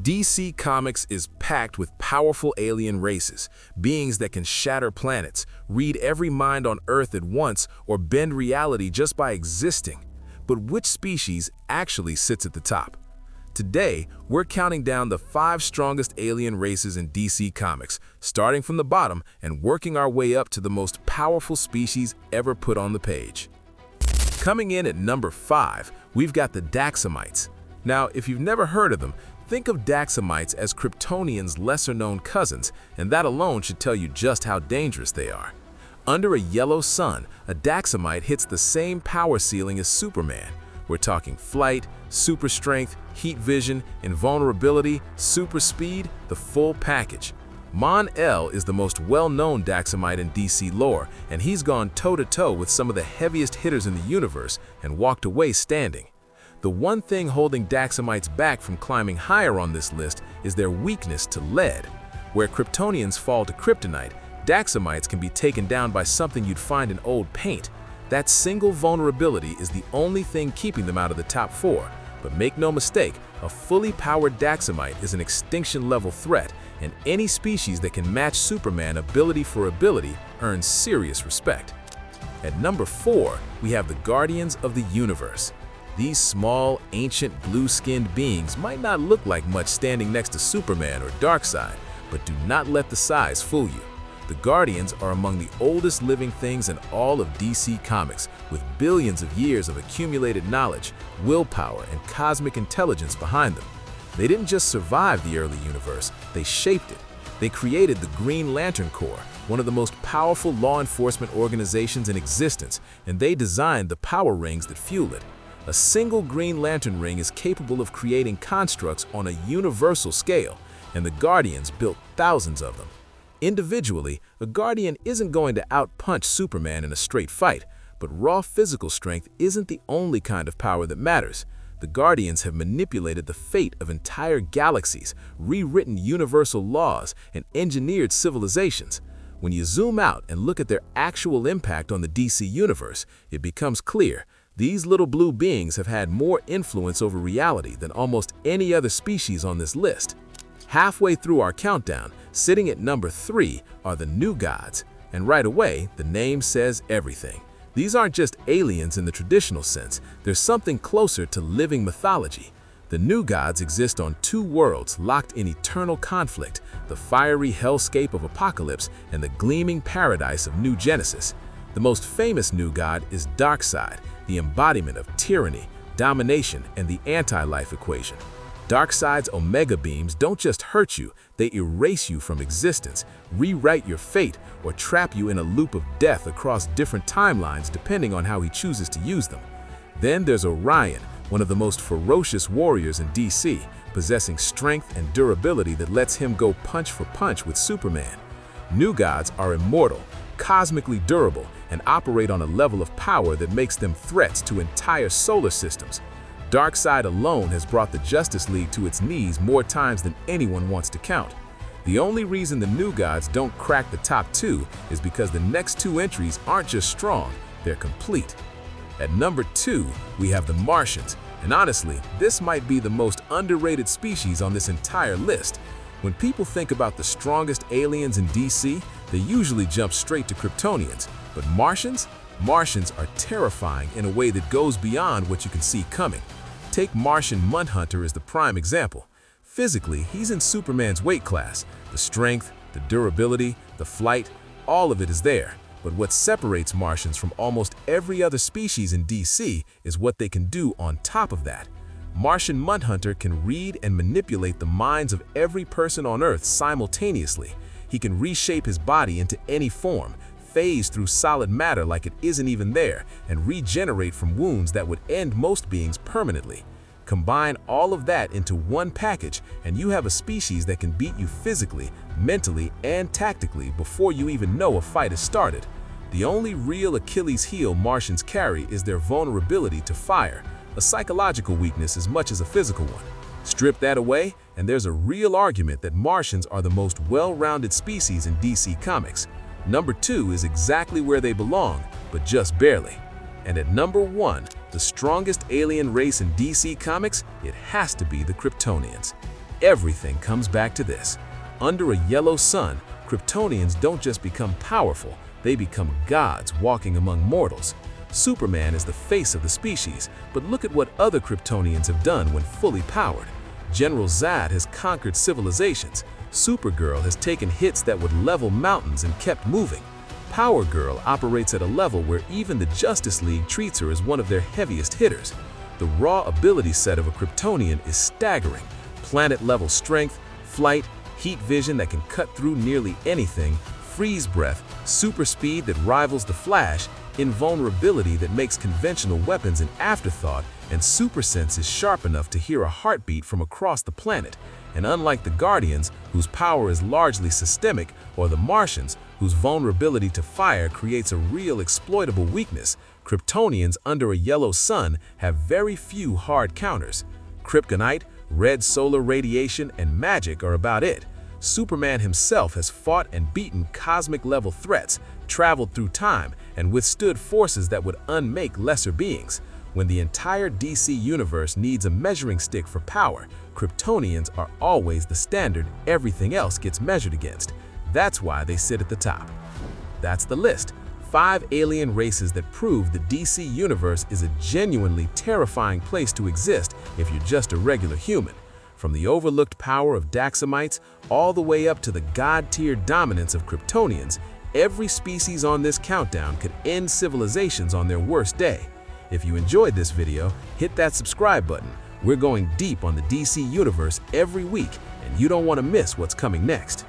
DC Comics is packed with powerful alien races, beings that can shatter planets, read every mind on Earth at once, or bend reality just by existing. But which species actually sits at the top? Today, we're counting down the 5 strongest alien races in DC Comics, starting from the bottom and working our way up to the most powerful species ever put on the page. Coming in at number 5, we've got the Daxamites. Now, if you've never heard of them, think of Daxamites as Kryptonians' lesser-known cousins, and that alone should tell you just how dangerous they are. Under a yellow sun, a Daxamite hits the same power ceiling as Superman. We're talking flight, super strength, heat vision, invulnerability, super speed, the full package. Mon-El is the most well-known Daxamite in DC lore, and he's gone toe-to-toe with some of the heaviest hitters in the universe and walked away standing. The one thing holding Daxamites back from climbing higher on this list is their weakness to lead. Where Kryptonians fall to kryptonite, Daxamites can be taken down by something you'd find in old paint. That single vulnerability is the only thing keeping them out of the top 4. But make no mistake, a fully powered Daxamite is an extinction-level threat, and any species that can match Superman ability for ability earns serious respect. At number 4, we have the Guardians of the Universe. These small, ancient, blue-skinned beings might not look like much standing next to Superman or Darkseid, but do not let the size fool you. The Guardians are among the oldest living things in all of DC Comics, with billions of years of accumulated knowledge, willpower, and cosmic intelligence behind them. They didn't just survive the early universe, they shaped it. They created the Green Lantern Corps, one of the most powerful law enforcement organizations in existence, and they designed the power rings that fuel it. A single Green Lantern ring is capable of creating constructs on a universal scale, and the Guardians built thousands of them. Individually, a Guardian isn't going to outpunch Superman in a straight fight, but raw physical strength isn't the only kind of power that matters. The Guardians have manipulated the fate of entire galaxies, rewritten universal laws, and engineered civilizations. When you zoom out and look at their actual impact on the DC universe, it becomes clear these little blue beings have had more influence over reality than almost any other species on this list. Halfway through our countdown, sitting at number 3 are the New Gods, and right away, the name says everything. These aren't just aliens in the traditional sense, there's something closer to living mythology. The New Gods exist on 2 worlds locked in eternal conflict, the fiery hellscape of Apocalypse and the gleaming paradise of New Genesis. The most famous New God is Darkseid, the embodiment of tyranny, domination, and the anti-life equation. Darkseid's Omega beams don't just hurt you, they erase you from existence, rewrite your fate, or trap you in a loop of death across different timelines depending on how he chooses to use them. Then there's Orion, one of the most ferocious warriors in DC, possessing strength and durability that lets him go punch for punch with Superman. New Gods are immortal, cosmically durable, and operate on a level of power that makes them threats to entire solar systems. Darkseid alone has brought the Justice League to its knees more times than anyone wants to count. The only reason the New Gods don't crack the top 2 is because the next 2 entries aren't just strong, they're complete. At number 2, we have the Martians, and honestly, this might be the most underrated species on this entire list. When people think about the strongest aliens in DC, they usually jump straight to Kryptonians, but Martians are terrifying in a way that goes beyond what you can see coming. Take Martian Manhunter as the prime example. Physically, he's in Superman's weight class. The strength, the durability, the flight, all of it is there. But what separates Martians from almost every other species in DC is what they can do on top of that. Martian Manhunter can read and manipulate the minds of every person on Earth simultaneously. He can reshape his body into any form, phase through solid matter like it isn't even there, and regenerate from wounds that would end most beings permanently. Combine all of that into one package, and you have a species that can beat you physically, mentally, and tactically before you even know a fight has started. The only real Achilles heel Martians carry is their vulnerability to fire, a psychological weakness as much as a physical one. Strip that away, and there's a real argument that Martians are the most well-rounded species in DC Comics. Number 2 is exactly where they belong, but just barely. And at number 1, the strongest alien race in DC Comics, it has to be the Kryptonians. everything comes back to this. Under a yellow sun, Kryptonians don't just become powerful, they become gods walking among mortals. Superman is the face of the species, but look at what other Kryptonians have done when fully powered. General Zod has conquered civilizations. Supergirl has taken hits that would level mountains and kept moving. Power Girl operates at a level where even the Justice League treats her as one of their heaviest hitters. The raw ability set of a Kryptonian is staggering. Planet-level strength, flight, heat vision that can cut through nearly anything, freeze breath, super speed that rivals the Flash, invulnerability that makes conventional weapons an afterthought, and super senses sharp enough to hear a heartbeat from across the planet. And unlike the Guardians, whose power is largely systemic, or the Martians, whose vulnerability to fire creates a real exploitable weakness, Kryptonians under a yellow sun have very few hard counters. Kryptonite, red solar radiation, and magic are about it. Superman himself has fought and beaten cosmic-level threats, traveled through time, and withstood forces that would unmake lesser beings. When the entire DC universe needs a measuring stick for power, Kryptonians are always the standard everything else gets measured against. That's why they sit at the top. That's the list. 5 alien races that prove the DC universe is a genuinely terrifying place to exist if you're just a regular human. From the overlooked power of Daxamites all the way up to the god-tier dominance of Kryptonians, every species on this countdown could end civilizations on their worst day. If you enjoyed this video, hit that subscribe button. We're going deep on the DC universe every week, and you don't want to miss what's coming next.